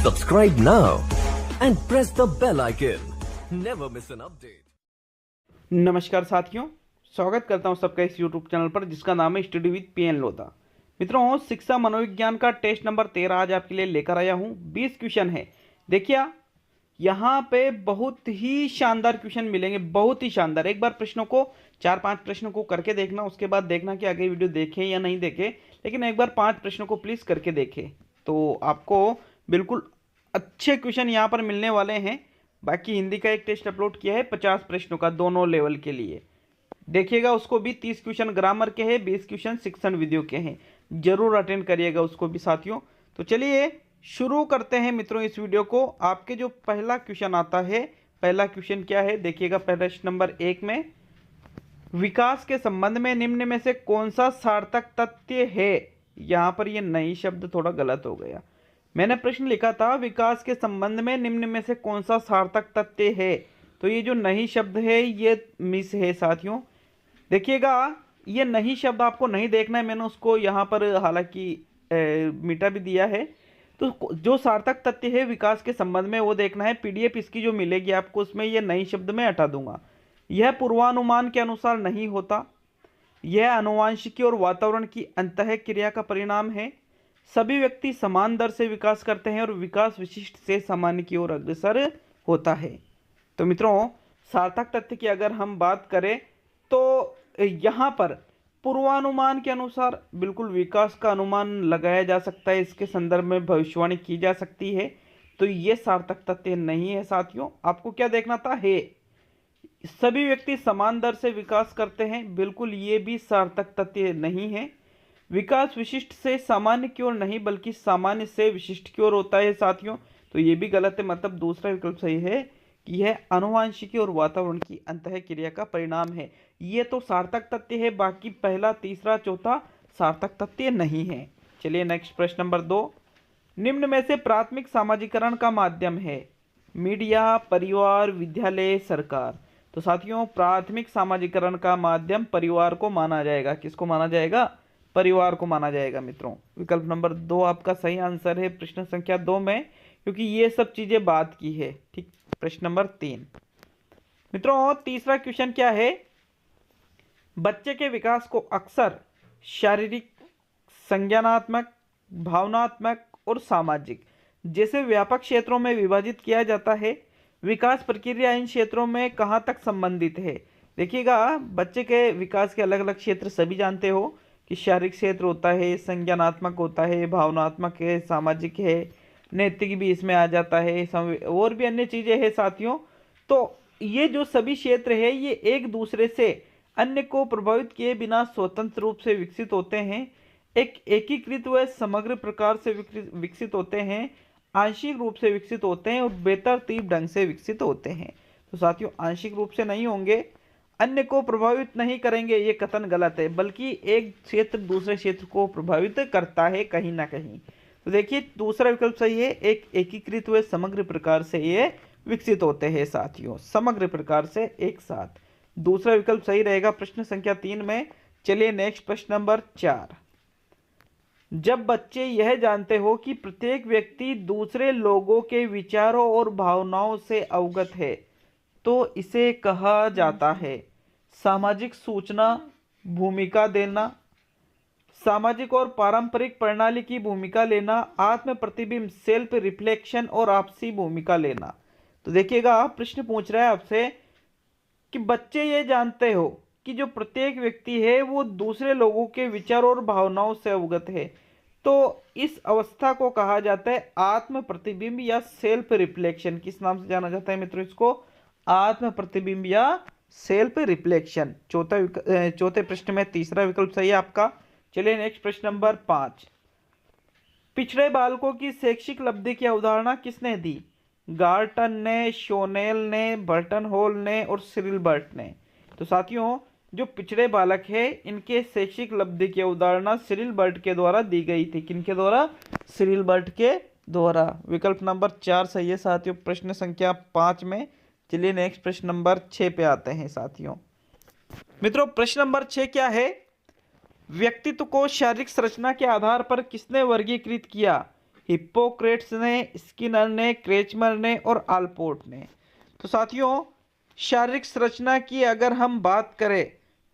Subscribe now and press the bell icon. Never miss an update. नमस्कार साथियों, स्वागत करता हूं सबका इस YouTube चैनल पर जिसका नाम है स्टडी विद पीएन लोधा। मित्रों, शिक्षा मनोविज्ञान का टेस्ट नंबर 13 आज आपके लिए लेकर आया हूं। 20 क्वेश्चन है। देखिए यहाँ पे बहुत ही शानदार क्वेश्चन मिलेंगे, बहुत ही शानदार। एक बार प्रश्नों को 4-5 प्रश्नों को करके देखना, उसके बाद देखना कि आगे वीडियो देखें या नहीं देखें, लेकिन एक बार 5 प्रश्नों को प्लीज़ करके देखें तो आपको बिल्कुल अच्छे क्वेश्चन यहाँ पर मिलने वाले हैं। बाकी हिंदी का एक टेस्ट अपलोड किया है 50 प्रश्नों का, दोनों लेवल के लिए देखिएगा। उसको भी 30 क्वेश्चन ग्रामर के हैं, 20 क्वेश्चन शिक्षण वीडियो के हैं। जरूर अटेंड करिएगा उसको भी साथियों। तो चलिए शुरू करते हैं मित्रों इस वीडियो को। आपके जो पहला क्वेश्चन आता है, पहला क्वेश्चन क्या है देखिएगा। प्रश्न नंबर 1 में, विकास के संबंध में निम्न में से कौन सा सार्थक तथ्य है। यहाँ पर ये नई शब्द थोड़ा गलत हो गया। मैंने प्रश्न लिखा था विकास के संबंध में निम्न में से कौन सा सार्थक तथ्य है, तो ये जो नहीं शब्द है ये मिस है साथियों। देखिएगा ये नहीं शब्द आपको नहीं देखना है, मैंने उसको यहाँ पर हालांकि मिटा भी दिया है। तो जो सार्थक तथ्य है विकास के संबंध में वो देखना है। पीडीएफ इसकी जो मिलेगी आपको उसमें ये नई शब्द में हटा दूंगा। यह पूर्वानुमान के अनुसार नहीं होता, यह आनुवंशिकी और वातावरण की अंतः क्रिया का परिणाम है। सभी व्यक्ति समान दर से विकास करते हैं और विकास विशिष्ट से सामान्य की ओर अग्रसर होता है। तो मित्रों सार्थक तथ्य की अगर हम बात करें तो यहाँ पर पूर्वानुमान के अनुसार बिल्कुल विकास का अनुमान लगाया जा सकता है, इसके संदर्भ में भविष्यवाणी की जा सकती है। तो ये सार्थक तथ्य नहीं है साथियों। आपको क्या देखना था, है सभी व्यक्ति समान दर से विकास करते हैं, बिल्कुल ये भी सार्थक तथ्य नहीं है। विकास विशिष्ट से सामान्य की ओर नहीं बल्कि सामान्य से विशिष्ट की ओर होता है साथियों, तो ये भी गलत है। मतलब दूसरा विकल्प सही है कि यह आनुवंशिकी और वातावरण की अंतः क्रिया का परिणाम है। ये तो सार्थक तथ्य है, बाकी पहला, तीसरा, चौथा सार्थक तथ्य नहीं है। चलिए नेक्स्ट प्रश्न नंबर 2, निम्न में से प्राथमिक सामाजिकरण का माध्यम है मीडिया, परिवार, विद्यालय, सरकार। तो साथियों प्राथमिक सामाजिकरण का माध्यम परिवार को माना जाएगा। किसको माना जाएगा? परिवार को माना जाएगा मित्रों। विकल्प नंबर 2 आपका सही आंसर है प्रश्न संख्या 2 में, क्योंकि ये सब चीजें बात की है। ठीक, प्रश्न नंबर 3 मित्रों, तीसरा क्वेश्चन क्या है, बच्चे के विकास को अक्सर शारीरिक, संज्ञानात्मक, भावनात्मक और सामाजिक जैसे व्यापक क्षेत्रों में विभाजित किया जाता है। विकास प्रक्रिया इन क्षेत्रों में कहाँ तक संबंधित है। देखिएगा बच्चे के विकास के अलग अलग क्षेत्र सभी जानते हो कि शारीरिक क्षेत्र होता है, संज्ञानात्मक होता है, भावनात्मक है, सामाजिक है, नैतिक भी इसमें आ जाता है, और भी अन्य चीजें हैं साथियों। तो ये जो सभी क्षेत्र है ये एक दूसरे से अन्य को प्रभावित किए बिना स्वतंत्र रूप से विकसित होते हैं, एक एकीकृत व समग्र प्रकार से विकसित होते हैं, आंशिक रूप से विकसित होते हैं और बेतरतीब ढंग से विकसित होते हैं। तो साथियों आंशिक रूप से नहीं होंगे, अन्य को प्रभावित नहीं करेंगे, ये कथन गलत है, बल्कि एक क्षेत्र दूसरे क्षेत्र को प्रभावित करता है कहीं ना कहीं। तो देखिए दूसरा विकल्प सही है, एक एकीकृत व समग्र प्रकार से ये विकसित होते हैं साथियों, समग्र प्रकार से एक साथ। दूसरा विकल्प सही रहेगा प्रश्न संख्या 3 में। चलिए नेक्स्ट प्रश्न नंबर 4, जब बच्चे यह जानते हो कि प्रत्येक व्यक्ति दूसरे लोगों के विचारों और भावनाओं से अवगत है तो इसे कहा जाता है सामाजिक सूचना, भूमिका देना, सामाजिक और पारंपरिक प्रणाली की भूमिका लेना, आत्म प्रतिबिंब, सेल्फ रिफ्लेक्शन और आपसी भूमिका लेना। तो देखिएगा प्रश्न पूछ रहा है आपसे कि बच्चे ये जानते हो कि जो प्रत्येक व्यक्ति है वो दूसरे लोगों के विचारों और भावनाओं से अवगत है, तो इस अवस्था को कहा जाता है आत्म प्रतिबिंब या सेल्फ रिफ्लेक्शन। किस नाम से जाना जाता है मित्रों इसको? आत्म प्रतिबिंब या सेल्फ रिफ्लेक्शन। चौथे प्रश्न में तीसरा विकल्प सही है आपका। चलिए नेक्स्ट प्रश्न नंबर 5, पिछड़े बालकों की शैक्षिक लब्धि की अवधारणा किसने दी? गार्टन ने, शोनेल ने, बर्टन हॉल ने और सिरिल बर्ट ने। तो साथियों जो पिछड़े बालक है इनके शैक्षिक लब्धि की अवधारणा सिरिल बर्ट के द्वारा दी गई थी। किनके द्वारा? सिरिल बर्ट के द्वारा। विकल्प नंबर 4 सही है साथियों प्रश्न संख्या 5 में। चलिए नेक्स्ट प्रश्न नंबर 6 पे आते हैं साथियों। मित्रों प्रश्न नंबर 6 क्या है, व्यक्तित्व को शारीरिक संरचना के आधार पर किसने वर्गीकृत किया? हिप्पोक्रेट्स ने, स्किनर ने, क्रेचमर ने और आलपोर्ट ने। तो साथियों शारीरिक संरचना की अगर हम बात करें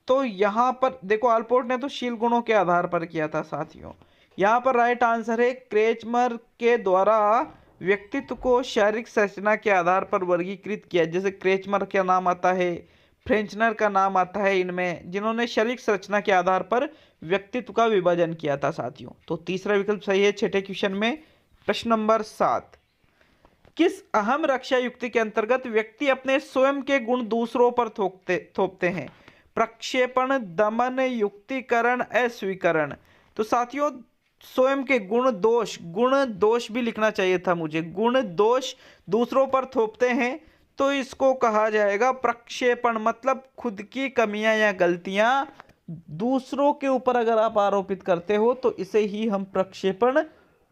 तो यहाँ पर देखो आलपोर्ट ने तो शील गुणों के आधार पर किया था साथियों। यहाँ पर राइट आंसर है क्रेचमर के द्वारा व्यक्तित्व को शारीरिक संरचना के आधार पर वर्गीकृत किया। जैसे क्रेचमर का नाम आता है, फ्रेंचनर का नाम आता है इनमें, जिन्होंने शारीरिक संरचना के आधार पर व्यक्तित्व का विभाजन किया था साथियों। तो तीसरा विकल्प सही है छठे क्वेश्चन में। प्रश्न नंबर 7, किस अहम रक्षा युक्ति के अंतर्गत व्यक्ति अपने स्वयं के गुण दूसरों पर थोपते हैं? प्रक्षेपण, दमन, युक्तिकरण, अस्वीकरण। तो साथियों स्वयं के गुण दोष भी लिखना चाहिए था मुझे, गुण दोष दूसरों पर थोपते हैं तो इसको कहा जाएगा प्रक्षेपण। मतलब खुद की कमियां या गलतियां दूसरों के ऊपर अगर आप आरोपित करते हो तो इसे ही हम प्रक्षेपण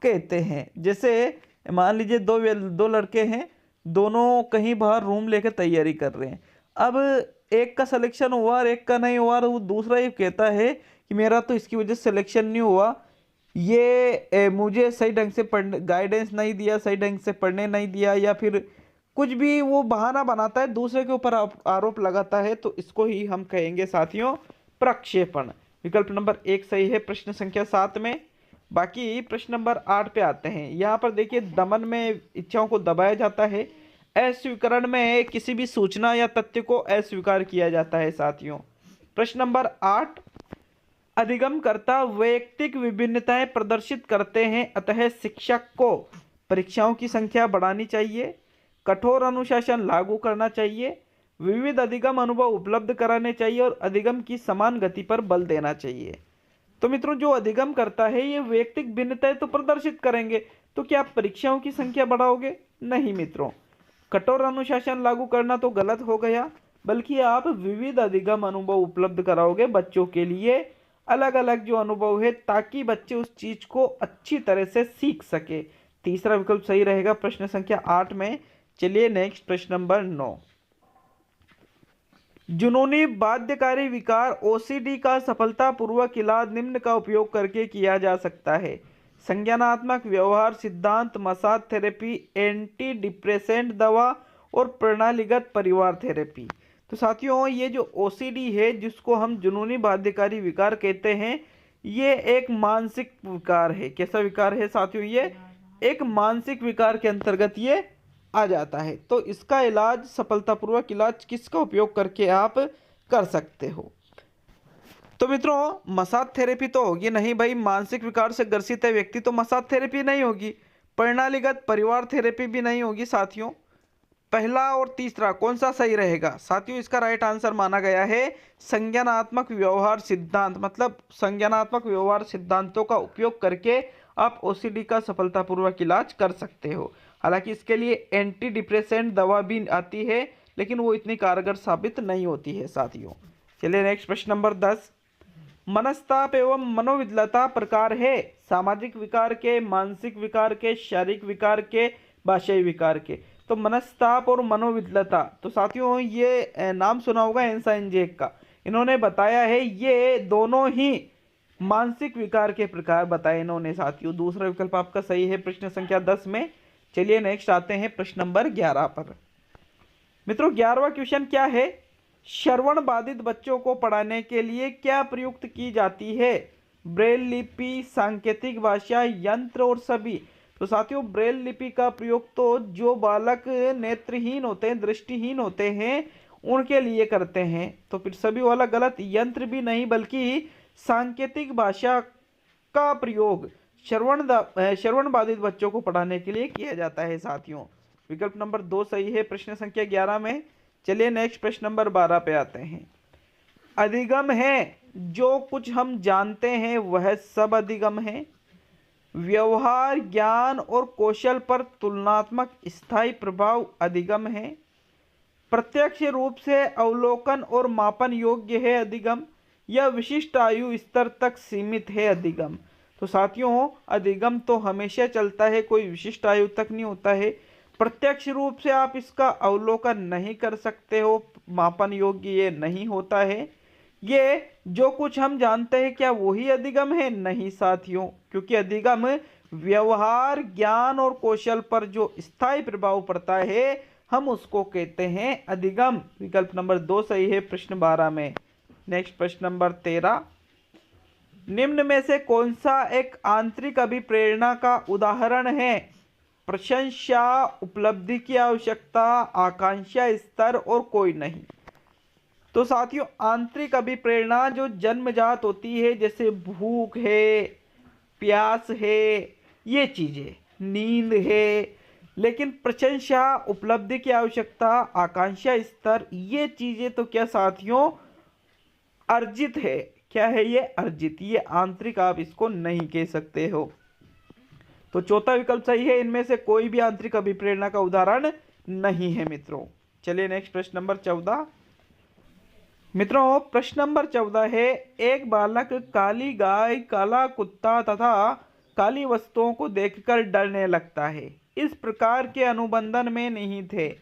कहते हैं। जैसे मान लीजिए दो लड़के हैं, दोनों कहीं बाहर रूम लेकर तैयारी कर रहे हैं। अब एक का सिलेक्शन हुआ और एक का नहीं हुआ, वो दूसरा ये कहता है कि मेरा तो इसकी वजह से सिलेक्शन नहीं हुआ, ये मुझे सही ढंग से पढ़ने गाइडेंस नहीं दिया, सही ढंग से पढ़ने नहीं दिया, या फिर कुछ भी वो बहाना बनाता है, दूसरे के ऊपर आरोप लगाता है, तो इसको ही हम कहेंगे साथियों प्रक्षेपण। विकल्प नंबर 1 सही है प्रश्न संख्या 7 में। बाकी प्रश्न नंबर 8 पे आते हैं। यहाँ पर देखिए दमन में इच्छाओं को दबाया जाता है, अस्वीकरण में किसी भी सूचना या तथ्य को अस्वीकार किया जाता है साथियों। प्रश्न नंबर 8, अधिगमकर्ता वैयक्तिक विभिन्नताएं प्रदर्शित करते हैं, अतः शिक्षक को परीक्षाओं की संख्या बढ़ानी चाहिए, कठोर अनुशासन लागू करना चाहिए, विविध अधिगम अनुभव उपलब्ध कराने चाहिए और अधिगम की समान गति पर बल देना चाहिए। तो मित्रों जो अधिगम करता है ये वैयक्तिक भिन्नताएं तो प्रदर्शित करेंगे, तो क्या आप परीक्षाओं की संख्या बढ़ाओगे? नहीं मित्रों, कठोर अनुशासन लागू करना तो गलत हो गया, बल्कि आप विविध अधिगम अनुभव उपलब्ध कराओगे बच्चों के लिए, अलग अलग जो अनुभव है, ताकि बच्चे उस चीज को अच्छी तरह से सीख सके। तीसरा विकल्प सही रहेगा प्रश्न संख्या 8 में। चलिए नेक्स्ट प्रश्न नंबर 9, जुनूनी बाध्यकारी विकार ओसीडी का सफलतापूर्वक इलाज निम्न का उपयोग करके किया जा सकता है? संज्ञानात्मक व्यवहार सिद्धांत, मसाज थेरेपी, एंटी डिप्रेसेंट दवा और प्रणालीगत परिवार थेरेपी। तो साथियों ये जो ओसीडी है, जिसको हम जुनूनी बाध्यकारी विकार कहते हैं, ये एक मानसिक विकार है। कैसा विकार है साथियों? ये एक मानसिक विकार के अंतर्गत ये आ जाता है। तो इसका इलाज, सफलतापूर्वक इलाज किसका उपयोग करके आप कर सकते हो? तो मित्रों मसाज थेरेपी तो होगी नहीं भाई, मानसिक विकार से ग्रसित है व्यक्ति, तो मसाज थेरेपी नहीं होगी, प्रणालीगत परिवार थेरेपी भी नहीं होगी साथियों। पहला और तीसरा कौन सा सही रहेगा साथियों? इसका राइट आंसर माना गया है संज्ञानात्मक व्यवहार सिद्धांत। मतलब संज्ञानात्मक व्यवहार सिद्धांतों का उपयोग करके आप ओसीडी का सफलतापूर्वक इलाज कर सकते हो। हालांकि इसके लिए एंटी डिप्रेसेंट दवा भी आती है, लेकिन वो इतनी कारगर साबित नहीं होती है साथियों। चलिए नेक्स्ट प्रश्न नंबर 10, मनस्ताप एवं मनोविद्लता प्रकार है सामाजिक विकार के, मानसिक विकार के, शारीरिक विकार के, भाषाई विकार के। तो मनस्ताप और मनोविद्लता, तो साथियों ये नाम सुना होगा एंसाइन जेक का, इन्होंने बताया है ये दोनों ही मानसिक विकार के प्रकार बताए इन्होंने साथियों। दूसरा विकल्प आपका सही है प्रश्न संख्या 10 में। चलिए नेक्स्ट आते हैं प्रश्न नंबर 11 पर। मित्रों 11वां क्वेश्चन क्या है? श्रवण बाधित बच्चों को पढ़ाने के लिए क्या प्रयुक्त की जाती है? ब्रेल लिपि, सांकेतिक भाषा, यंत्र और सभी। तो साथियों ब्रेल लिपि का प्रयोग तो जो बालक नेत्रहीन होते हैं, दृष्टिहीन होते हैं, उनके लिए करते हैं। तो फिर सभी वाला गलत, यंत्र भी नहीं बल्कि सांकेतिक भाषा का प्रयोग श्रवण बाधित बच्चों को पढ़ाने के लिए किया जाता है साथियों। विकल्प नंबर 2 सही है प्रश्न संख्या 11 में। चलिए नेक्स्ट प्रश्न नंबर 12 पे आते हैं। अधिगम है जो कुछ हम जानते हैं वह सब अधिगम है। व्यवहार, ज्ञान और कौशल पर तुलनात्मक स्थायी प्रभाव अधिगम है। प्रत्यक्ष रूप से अवलोकन और मापन योग्य है अधिगम, यह विशिष्ट आयु स्तर तक सीमित है अधिगम। तो साथियों अधिगम तो हमेशा चलता है, कोई विशिष्ट आयु तक नहीं होता है। प्रत्यक्ष रूप से आप इसका अवलोकन नहीं कर सकते हो, मापन योग्य ये नहीं होता है। ये जो कुछ हम जानते हैं क्या वही अधिगम है? नहीं साथियों, क्योंकि अधिगम व्यवहार, ज्ञान और कौशल पर जो स्थायी प्रभाव पड़ता है हम उसको कहते हैं अधिगम। विकल्प नंबर 2 सही है प्रश्न 12 में। नेक्स्ट प्रश्न नंबर 13, निम्न में से कौन सा एक आंतरिक अभिप्रेरणा का उदाहरण है? प्रशंसा, उपलब्धि की आवश्यकता, आकांक्षा स्तर और कोई नहीं। तो साथियों, आंतरिक अभिप्रेरणा जो जन्मजात होती है, जैसे भूख है, प्यास है, ये चीजें, नींद है, लेकिन प्रशंसा, उपलब्धि की आवश्यकता, आकांक्षा स्तर, ये चीजें तो क्या साथियों अर्जित है। क्या है ये? अर्जित। ये आंतरिक आप इसको नहीं कह सकते हो। तो चौथा विकल्प सही है, इनमें से कोई भी आंतरिक अभिप्रेरणा का उदाहरण नहीं है मित्रों। चलिए नेक्स्ट प्रश्न नंबर 14। मित्रों प्रश्न नंबर 14 है, एक बालक काली गाय, काला कुत्ता तथा काली वस्तुओं को देखकर डरने लगता है। इस प्रकार के अनुबंधन में निहित है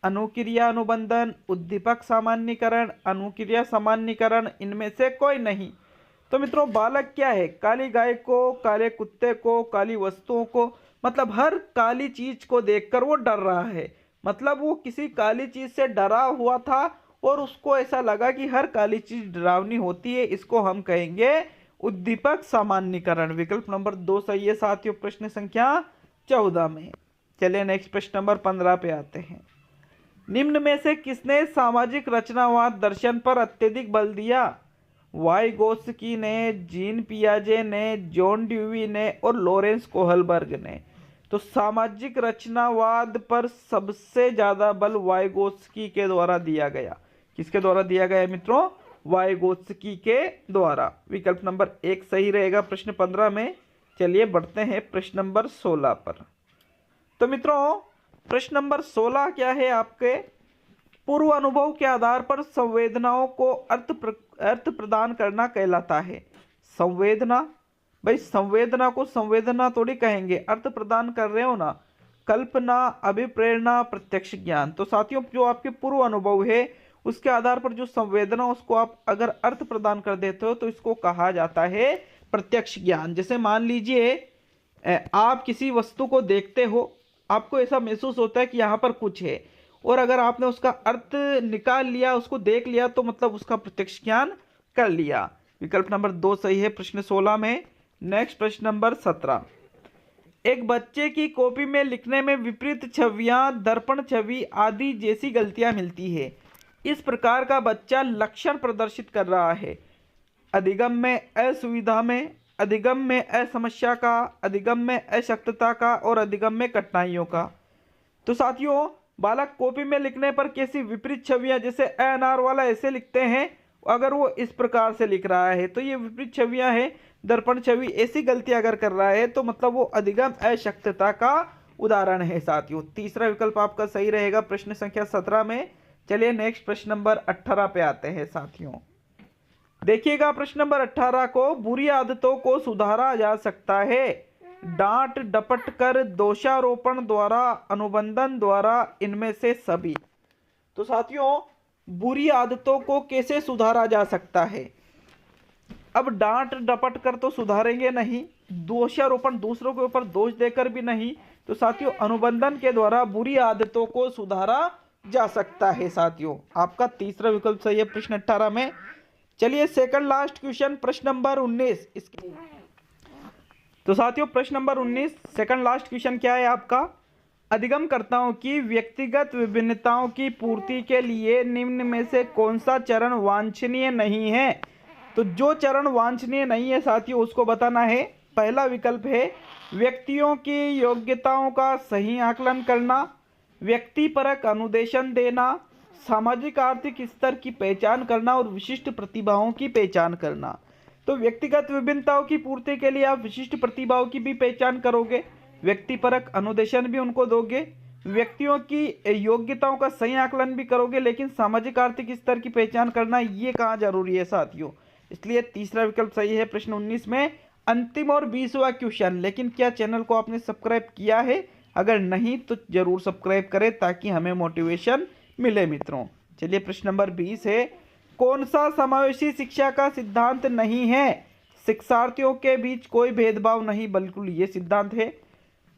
अनुक्रिया अनुबंधन, उद्दीपक सामान्यीकरण, अनुक्रिया सामान्यीकरण, इनमें से कोई नहीं। तो मित्रों बालक क्या है? काली गाय को, काले कुत्ते को, काली वस्तुओं को, मतलब हर काली चीज को देखकर वो डर रहा है। मतलब वो किसी काली चीज से डरा हुआ था और उसको ऐसा लगा कि हर काली चीज डरावनी होती है। इसको हम कहेंगे उद्दीपक सामान्यीकरण। विकल्प नंबर 2 सही है साथियों प्रश्न संख्या 14 में। चलिए नेक्स्ट प्रश्न नंबर 15 पे आते हैं। निम्न में से किसने सामाजिक रचनावाद दर्शन पर अत्यधिक बल दिया? वाइगोत्स्की ने, जीन पियाजे ने, जॉन ड्यूवी ने और लॉरेंस कोहलबर्ग ने। तो सामाजिक रचनावाद पर सबसे ज्यादा बल वाइगोत्स्की के द्वारा दिया गया। किसके द्वारा दिया गया मित्रों? वाइगोत्स्की के द्वारा। विकल्प नंबर 1 सही रहेगा प्रश्न 15 में। चलिए बढ़ते हैं प्रश्न नंबर 16 पर। तो मित्रों प्रश्न नंबर 16 क्या है आपके? पूर्व अनुभव के आधार पर संवेदनाओं को अर्थ प्रदान करना कहलाता है। संवेदना, भाई संवेदना को संवेदना थोड़ी कहेंगे, अर्थ प्रदान कर रहे हो ना। कल्पना, अभिप्रेरणा, प्रत्यक्ष ज्ञान। तो साथियों जो आपके पूर्व अनुभव है उसके आधार पर जो संवेदना उसको आप अगर अर्थ प्रदान कर देते हो तो इसको कहा जाता है प्रत्यक्ष ज्ञान। जैसे मान लीजिए आप किसी वस्तु को देखते हो, आपको ऐसा महसूस होता है कि यहाँ पर कुछ है, और अगर आपने उसका अर्थ निकाल लिया, उसको देख लिया, तो मतलब उसका प्रत्यक्ष ज्ञान कर लिया। विकल्प नंबर 2 सही है प्रश्न 16 में। नेक्स्ट प्रश्न नंबर 17, एक बच्चे की कॉपी में लिखने में विपरीत छवियां, दर्पण छवि आदि जैसी गलतियां मिलती है। इस प्रकार का बच्चा लक्षण प्रदर्शित कर रहा है। अधिगम में असुविधा में, अधिगम में असमस्या का, अधिगम में अशक्तता का और अधिगम में कठिनाइयों का। तो साथियों बालक कॉपी में लिखने पर कैसी विपरीत छवियां, जैसे अनार वाला ऐसे लिखते हैं, अगर वो इस प्रकार से लिख रहा है तो ये विपरीत छवियां हैं। दर्पण छवि ऐसी गलती अगर कर रहा है तो मतलब वो अधिगम अशक्तता का उदाहरण है साथियों। तीसरा विकल्प आपका सही रहेगा प्रश्न संख्या 17 में। चलिए नेक्स्ट प्रश्न नंबर 18 पे आते हैं साथियों। देखिएगा प्रश्न नंबर 18 को, बुरी आदतों को सुधारा जा सकता है डांट डपट कर, दोषारोपण द्वारा, अनुबंधन द्वारा, इनमें से सभी। तो साथियों बुरी आदतों को कैसे सुधारा जा सकता है? अब डांट डपट कर तो सुधारेंगे नहीं, दोषारोपण दूसरों के ऊपर दोष देकर भी नहीं। तो साथियों अनुबंधन के द्वारा बुरी आदतों को सुधारा जा सकता है साथियों। आपका तीसरा विकल्प सही है प्रश्न 18 में। चलिए सेकंड लास्ट क्वेश्चन प्रश्न नंबर 19। इसके तो साथियों प्रश्न नंबर 19 सेकंड लास्ट क्वेश्चन क्या है आपका? अधिगमकर्ताओं की व्यक्तिगत विभिन्नताओं की पूर्ति के लिए निम्न में से कौन सा चरण वांछनीय नहीं है? तो जो चरण वांछनीय नहीं है साथियों उसको बताना है। पहला विकल्प है व्यक्तियों की योग्यताओं का सही आकलन करना, व्यक्तिपरक अनुदेशन देना, सामाजिक आर्थिक स्तर की पहचान करना और विशिष्ट प्रतिभाओं की पहचान करना। तो व्यक्तिगत विभिन्नताओं की पूर्ति के लिए आप विशिष्ट प्रतिभाओं की भी पहचान करोगे, व्यक्तिपरक अनुदेशन भी उनको दोगे, व्यक्तियों की योग्यताओं का सही आकलन भी करोगे, लेकिन सामाजिक आर्थिक स्तर की पहचान करना ये कहाँ जरूरी है साथियों। इसलिए तीसरा विकल्प सही है प्रश्न 19 में। अंतिम और 20वां क्वेश्चन, लेकिन क्या चैनल को आपने सब्सक्राइब किया है? अगर नहीं तो जरूर सब्सक्राइब करें ताकि हमें मोटिवेशन मिले मित्रों। चलिए प्रश्न नंबर 20 है, कौन सा समावेशी शिक्षा का सिद्धांत नहीं है? शिक्षार्थियों के बीच कोई भेदभाव नहीं, बिल्कुल ये सिद्धांत है।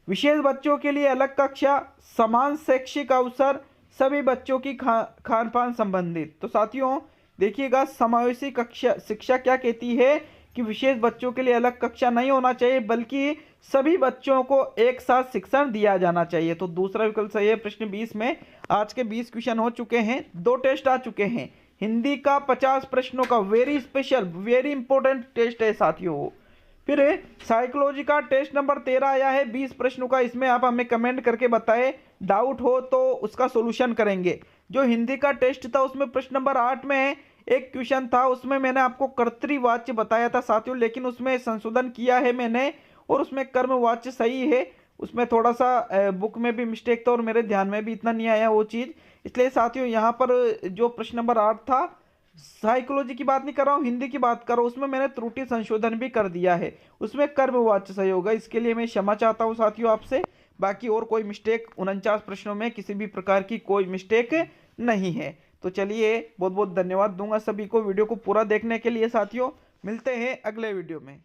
विशेष बच्चों के लिए अलग कक्षा, समान शैक्षिक अवसर, सभी बच्चों की खान पान संबंधित। तो साथियों देखिएगा, समावेशी कक्षा शिक्षा क्या कहती है कि विशेष बच्चों के लिए अलग कक्षा नहीं होना चाहिए, बल्कि सभी बच्चों को एक साथ शिक्षण दिया जाना चाहिए। तो दूसरा विकल्प सही है। प्रश्न 20 में आज के 20 क्वेश्चन हो चुके हैं, 2 टेस्ट आ चुके हैं। हिंदी का 50 प्रश्नों का very special very important test है साथियों। फिर साइकोलॉजी का टेस्ट नंबर 13 आया है 20 प्रश्नों का। इसमें आप हमें कमेंट करके बताएं, डाउट हो तो उसका सोल्यूशन करेंगे। जो हिंदी का टेस्ट था उसमें प्रश्न नंबर 8 में एक क्वेश्चन था, उसमें मैंने आपको कर्तृवाच्य बताया था साथियों, लेकिन उसमें संशोधन किया है मैंने और उसमें कर्मवाच्य सही है। उसमें थोड़ा सा बुक में भी मिस्टेक था और मेरे ध्यान में भी इतना नहीं आया वो चीज़, इसलिए साथियों यहाँ पर जो प्रश्न नंबर 8 था, साइकोलॉजी की बात नहीं कर रहा हूँ, हिंदी की बात कर रहा हूँ, उसमें मैंने त्रुटि संशोधन भी कर दिया है, उसमें कर्मवाच्य सही होगा। इसके लिए मैं क्षमा चाहता हूँ साथियों आपसे। बाकी और कोई मिस्टेक 49 प्रश्नों में किसी भी प्रकार की कोई मिस्टेक नहीं है। तो चलिए, बहुत बहुत धन्यवाद दूंगा सभी को वीडियो को पूरा देखने के लिए साथियों। मिलते हैं अगले वीडियो में।